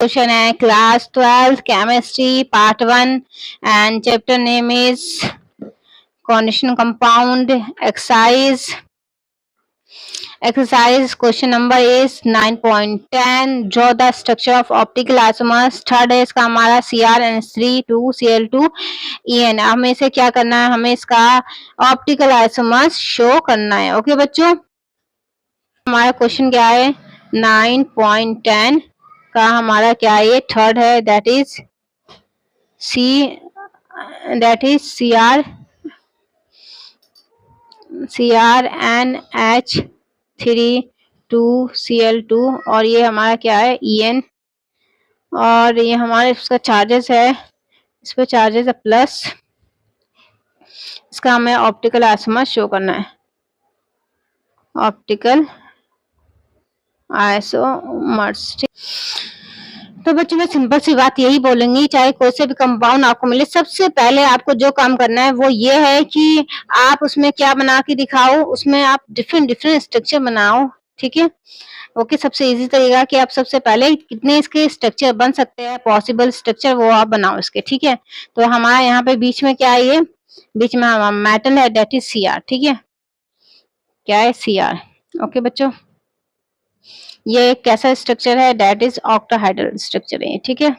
Question है class 12 chemistry part 1 and chapter name is coordination compound exercise question number is 9.10 draw the structure of optical isomers third है इसका हमारा CrNH3 2Cl2En हमें इसे क्या करना है, हमें इसका ऑप्टिकल आइसोमर्स शो करना है। ओके बच्चों, हमारा क्वेश्चन क्या है 9.10 का हमारा क्या है, ये थर्ड है, दैट इज CrNH3 2Cl2 और ये हमारा क्या है En और ये हमारे इसका चार्जेस है, इस पे चार्जेस है प्लस, इसका हमें ऑप्टिकल आइसोमर शो करना है, ऑप्टिकल आइसोमर्स। तो बच्चों मैं सिंपल सी बात यही बोलूंगी, चाहे कोई से भी कंपाउंड आपको मिले, सबसे पहले आपको जो काम करना है वो ये है कि आप उसमें क्या बना के दिखाओ, उसमें आप डिफरेंट स्ट्रक्चर बनाओ। ठीक है, ओके। सबसे इजी तरीका कि आप सबसे पहले कितने इसके स्ट्रक्चर बन सकते हैं, पॉसिबल स्ट्रक्चर, वो आप बनाओ इसके। ठीक है, तो हमारा यहाँ पे बीच में क्या है, ये बीच में हमारा मेटल है, दैट इज Cr। ठीक है, क्या है Cr। ओके बच्चों, ये एक कैसा स्ट्रक्चर है, दैट इज ऑक्टाहाइड्रल स्ट्रक्चर है। ठीक है,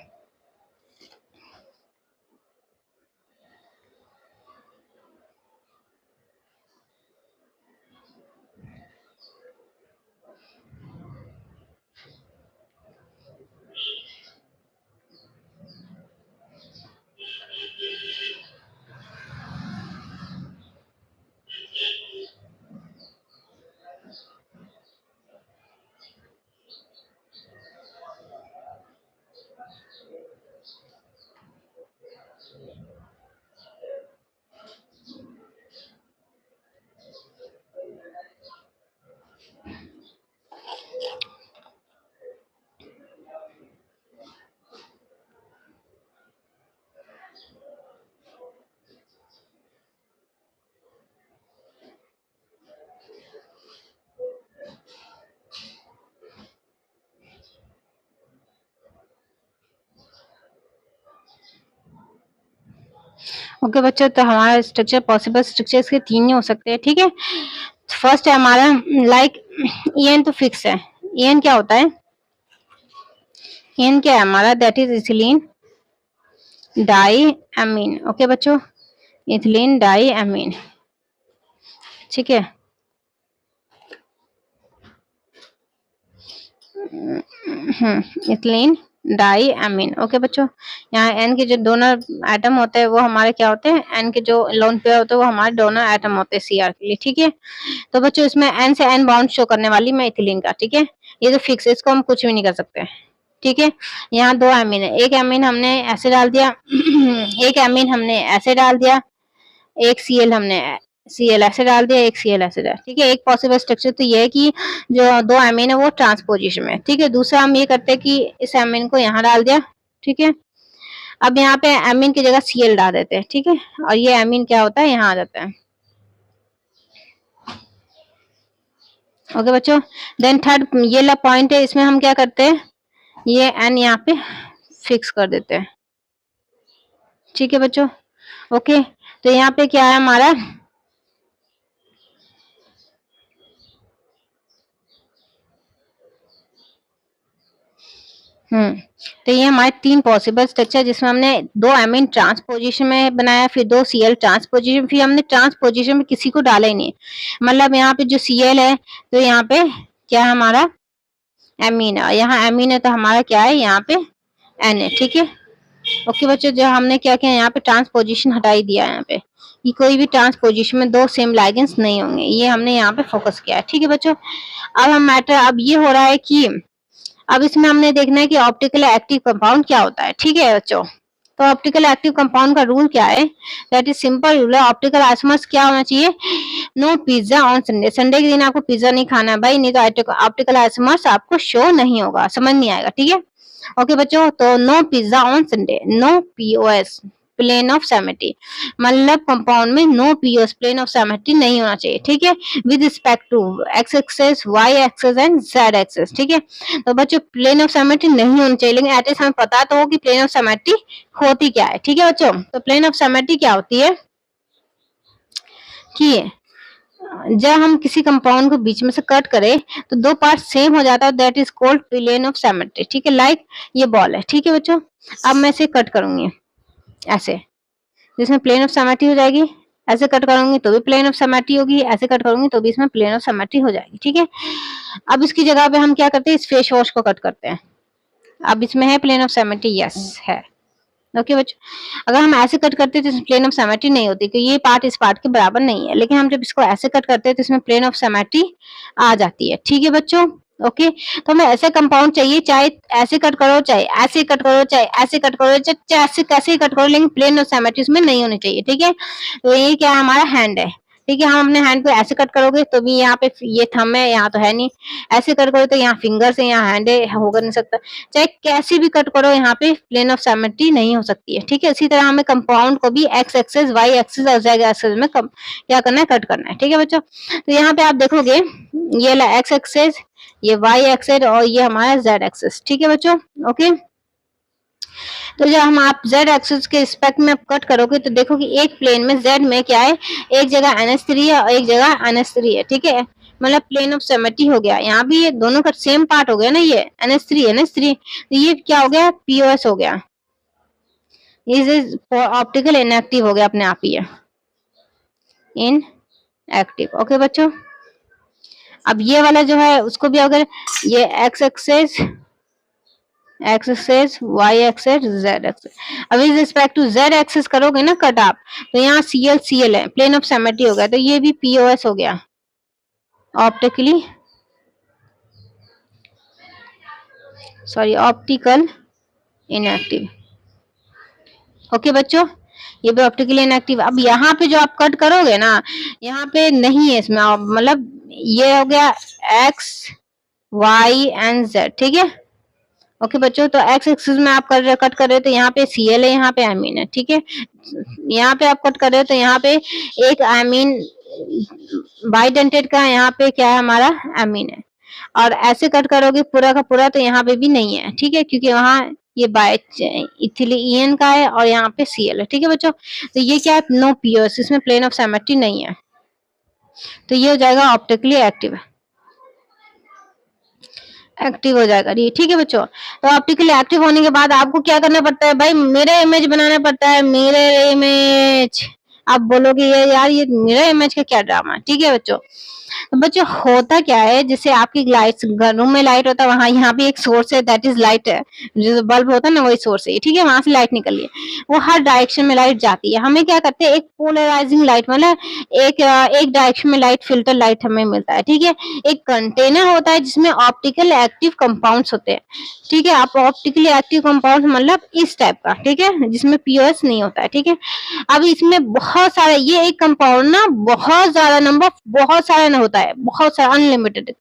ओके बच्चों, तो हमारा स्ट्रक्चर, पॉसिबल स्ट्रक्चर इसके तीन ही हो सकते हैं। ठीक है, फर्स्ट है हमारा लाइक En तो फिक्स है। En क्या होता है, En क्या है हमारा, that is ethylene diamine. Okay बच्चों, इथिलीन डाई एमीन। ठीक है, इथिलीन डाई एमीन। ओके बच्चों, यहाँ एन के जो डोनर एटम होते हैं वो हमारे क्या होते हैं, एन के जो लोन पेयर होते हैं वो हमारे डोनर एटम होते हैं Cr के लिए। ठीक है, तो बच्चों इसमें एन से एन बाउंड शो करने वाली मैं इथिलीन का। ठीक है, ये तो फिक्स है, इसको हम कुछ भी नहीं कर सकते। ठीक है, यहाँ दो एमीन है, एक एमीन हमने ऐसे डाल दिया एक एमीन हमने ऐसे डाल दिया, एक Cl हमने Cl ऐसे डाल दिया, एक Cl ऐसे डाल। ठीक है, एक पॉसिबल स्ट्रक्चर तो ये है कि जो दो एमीन है वो ट्रांसपोजिशन में। ठीक है, दूसरा हम ये करते हैं कि इस एमीन को यहाँ डाल दिया। ठीक है, अब यहाँ पे एमीन की जगह Cl डाल देते हैं। ठीक है, और ये एमीन क्या होता है, यहाँ आ जाता है। ओके बच्चों, देन थर्ड ये ला पॉइंट है, इसमें हम क्या करते हैं, ये एन यहाँ पे फिक्स कर देते हैं। ठीक है बच्चों, ओके। तो यहाँ पे क्या है हमारा, तो ये हमारे तीन पॉसिबल स्ट्रक्चर, जिसमें हमने दो एमीन ट्रांसपोजिशन में बनाया, फिर दो Cl ट्रांसपोजिशन, फिर हमने ट्रांसपोजिशन में किसी को डाला ही नहीं। मतलब यहाँ पे जो Cl है तो यहाँ पे क्या है हमारा एमीन है, यहाँ एमीन है तो हमारा क्या है यहाँ पे N है। ठीक है, ओके बच्चों, जो हमने क्या किया यहाँ पे ट्रांसपोजिशन हटाई दिया, यहाँ पे कि कोई भी ट्रांसपोजिशन में दो सेम लाइगेंड्स नहीं होंगे, ये हमने यहाँ पे फोकस किया है। ठीक है बच्चों, अब हम मैटर अब ये हो रहा है कि अब इसमें हमने देखना है कि ऑप्टिकल एक्टिव कंपाउंड क्या होता है। ठीक है बच्चों, तो ऑप्टिकल एक्टिव कंपाउंड का रूल क्या है, दैट इज सिंपल रूल है, ऑप्टिकल आइसोमर्स क्या होना चाहिए, no pizza on Sunday. Sunday के दिन आपको पिज्जा नहीं खाना है भाई, नहीं तो ऑप्टिकल आइसोमर्स आपको शो नहीं होगा, समझ नहीं आएगा। ठीक है, ओके बच्चों, तो no pizza on Sunday, no POS, plane of symmetry, मतलब कंपाउंड में no POS, plane of symmetry नहीं होना चाहिए, ठीक है, with respect to x axes, y axes and z axes, ठीक है। तो बच्चों प्लेन ऑफ सिमेट्री नहीं होनी चाहिए, लेकिन एटलीस्ट हमें पता तो हो कि प्लेन ऑफ सिमेट्री होती क्या है, ठीक है बच्चों। तो प्लेन ऑफ सिमेट्री क्या होती है कि जब हम किसी कंपाउंड को बीच में से कट करें तो दो पार्ट सेम हो जाता है, that is called plane of symmetry, ठीक है। लाइक ये बॉल है, ठीक है बच्चों, अब मैं इसे कट करूंगी ऐसे, जिसमें प्लेन ऑफ सिमेट्री हो जाएगी, ऐसे कट करूंगी तो भी प्लेन ऑफ सिमेट्री होगी, ऐसे कट करूंगी तो भी इसमें प्लेन ऑफ सिमेट्री हो जाएगी, ठीक है। अब इसकी जगह पे हम क्या करते हैं, इस फेस वॉश को कट करते हैं। अब इसमें है प्लेन ऑफ सिमेट्री, यस है, ओके बच्चों। अगर हम ऐसे कट करते हैं तो प्लेन ऑफ सिमेट्री नहीं होती, क्योंकि ये पार्ट इस पार्ट के बराबर नहीं है, लेकिन हम जब इसको ऐसे कट करते हैं तो इसमें प्लेन ऑफ सिमेट्री आ जाती है, ठीक है बच्चों, ओके। तो हमें ऐसे कंपाउंड चाहिए, चाहे ऐसे कट करो, चाहे ऐसे कट करो, चाहे ऐसे कट करो, चाहे ऐसे कैसे कट करो, लेकिन प्लेन ऑफ सिमेट्री इसमें नहीं होनी चाहिए, ठीक है। तो ये क्या हमारा हैंड है, ठीक है, हम अपने हैंड को ऐसे कट करोगे तो भी यहाँ पे ये थंब है, यहाँ तो है नहीं, ऐसे कट करो तो यहाँ फिंगर्स है, यहाँ हैंड है, होगा नहीं सकता, चाहे कैसे भी कट करो यहाँ पे प्लेन ऑफ सिमेट्री नहीं हो सकती है, ठीक है। इसी तरह हमें कंपाउंड को भी एक्स एक्सेस, वाई एक्सेस और जेड एक्सेस में क्या करना है, कट करना है, ठीक है बच्चों। तो यहाँ पे आप देखोगे ये एक्स एक्सेस, ये वाई एक्सेस और ये हमारा जेड एक्सेस, ठीक है बच्चों, ओके। तो जब हम आप z एक्सिस के रिस्पेक्ट में कट करोगे तो देखो कि एक प्लेन में z में क्या है, एक जगह NH3 है और एक जगह NH3 है, ठीक है, मतलब प्लेन ऑफ सिमेट्री हो गया। यहाँ भी ये दोनों का सेम पार्ट हो गया ना, ये NH3 NH3, तो ये क्या हो गया, POS हो गया, इज ऑप्टिकल इनएक्टिव हो गया अपने आप ही, इनएक्टिव, ओके बच्चों। अब ये वाला जो है उसको भी अगर ये x axes, x axes, y axes, z axes, अब इस रिस्पेक्ट टू जेड एक्सेस करोगे ना कट आप, तो यहाँ सीएल सीएल है, प्लेन ऑफ सिमेट्री हो गया, तो ये भी पीओएस हो गया, ऑप्टिकली ऑप्टिकल इनएक्टिव, ओके बच्चों, ये भी ऑप्टिकली इनएक्टिव। अब यहाँ पे जो आप कट करोगे ना, यहाँ पे नहीं है इसमें, मतलब ये हो गया एक्स वाई एंड जेड, ठीक है, ओके बच्चों। तो एक्स एक्सिस में आप कट कर रहे हो तो यहाँ पे सीएल है, यहाँ पे एमीन है, ठीक है। यहाँ पे आप कट कर रहे हो तो यहाँ पे एक एमीन बाइडेंटेड का, यहाँ पे क्या है हमारा एमीन है, और ऐसे कट करोगे पूरा का पूरा तो यहाँ पे भी नहीं है, ठीक है, क्योंकि वहाँ ये बाय इथिलीन का है और यहाँ पे सीएल है, ठीक है बच्चों। तो ये क्या है, नो पीओएस, इसमें प्लेन ऑफ सिमेट्री नहीं है, तो ये हो जाएगा ऑप्टिकली एक्टिव, एक्टिव हो जाएगा ये, ठीक है बच्चों। तो ऑप्टिकली एक्टिव होने के बाद आपको क्या करना पड़ता है भाई, मिरर इमेज बनाना पड़ता है, मिरर इमेज। आप बोलोगे ये यार ये मिरर इमेज का क्या ड्रामा, ठीक है बच्चों। तो बच्चों होता क्या है, जैसे आपकी लाइट, रूम में लाइट होता है, वहां यहाँ भी एक सोर्स है, दैट इज लाइट है, जो बल्ब होता है ना वही सोर्स है, ठीक है, वहां से लाइट निकल रही है, वो हर डायरेक्शन में लाइट जाती है। हमें क्या करते हैं, एक पोलराइजिंग लाइट, मतलब एक डायरेक्शन में लाइट, फिल्टर लाइट हमें मिलता है, ठीक है। एक कंटेनर होता है जिसमें ऑप्टिकल एक्टिव कंपाउंड्स होते हैं, ठीक है, आप ऑप्टिकली एक्टिव कंपाउंड मतलब इस टाइप का, ठीक है, जिसमें पीओएस नहीं होता है, ठीक है। अब इसमें बहुत सारा, ये एक कंपाउंड ना बहुत ज्यादा नंबर, बहुत सारा ना होता है, बहुत सारा अनलिमिटेड,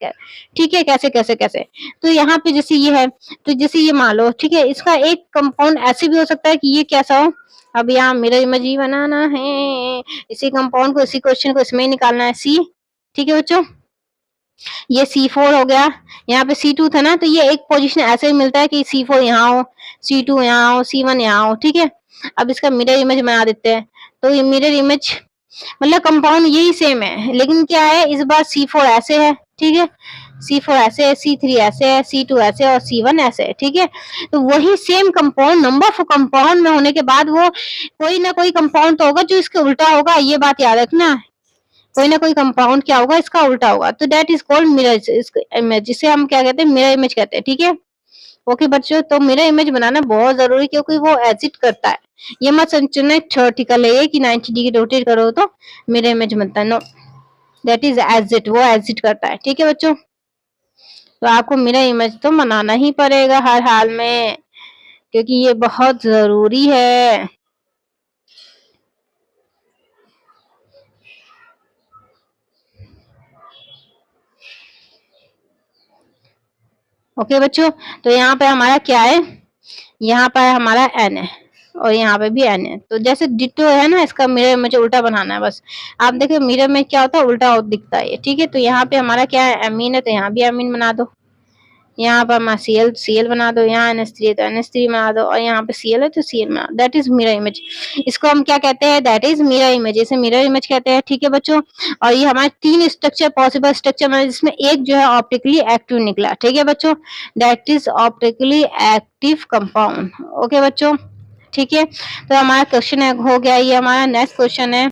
ठीक है, कैसे कैसे कैसे। तो यहाँ पे जैसे ये है, तो जैसे ये मान लो, ठीक है, इसका एक कंपाउंड ऐसे भी हो सकता है कि ये कैसा हो, अब यहाँ मिरर इमेज ही बनाना है, इसी कंपाउंड को, इसी क्वेश्चन को इसमें निकालना है, सी, ठीक है बच्चों। ये C4 हो गया, यहाँ पे C2 था ना, तो ये एक पोजीशन ऐसे ही मिलता है कि C4 यहाँ हो, C2 यहाँ हो, C1 यहाँ हो, ठीक है। अब इसका मिरर इमेज बना देते हैं, तो ये मिरर इमेज मतलब कंपाउंड यही सेम है, लेकिन क्या है इस बार C4 ऐसे है, ठीक है, C4 ऐसे है, C3 ऐसे है, C2 ऐसे और C1 ऐसे है, ठीक है। तो वही same compound, number of compound में होने के बाद वो कोई ना कोई कंपाउंड तो होगा जो इसके उल्टा होगा, ये बात याद रखना, कोई ना कोई कंपाउंड क्या होगा इसका उल्टा होगा, तो that is called mirror image, जिसे हम क्या कहते हैं, मिरर इमेज कहते हैं, ठीक है, ओके बच्चों। तो मिरर इमेज बनाना बहुत जरूरी, क्योंकि वो एग्जिट करता है, ये मत सोचना थ्योरेटिकल है कि 90 डिग्री रोटेट करो तो मिरर इमेज बनता है, नो, दैट इज एग्जिट, वो एग्जिट करता है, ठीक है बच्चों। तो आपको मिरर इमेज तो बनाना ही पड़ेगा हर हाल में, क्योंकि ये बहुत जरूरी है। ओके बच्चों, तो यहाँ पे हमारा क्या है, यहाँ पर हमारा N है, और यहाँ पे भी एन है। तो जैसे डिट्टो है ना, इसका मिरर इमेज उल्टा बनाना है बस। आप देखिए मिरर में क्या होता है, उल्टा दिखता है, ठीक है। तो यहाँ पे हमारा क्या है, एमीन है, तो यहाँ भी एमीन बना दो। यहाँ पर हमारा सीएल बना दो, यहाँ NH3 है तो NH3 बना दो, और यहाँ पे सीएल है तो सीएल बना दो। That is mirror image. इसको हम क्या कहते हैं, दैट इज मिरर इमेज। इसे मिरर इमेज कहते हैं, ठीक है बच्चों। और ये हमारे 3 स्ट्रक्चर पॉसिबल स्ट्रक्चर में, जिसमें एक जो है ऑप्टिकली एक्टिव निकला, ठीक है बच्चों। That is optically active compound. Okay बच्चों, ठीक है। तो हमारा क्वेश्चन हो गया, ये हमारा नेक्स्ट क्वेश्चन है।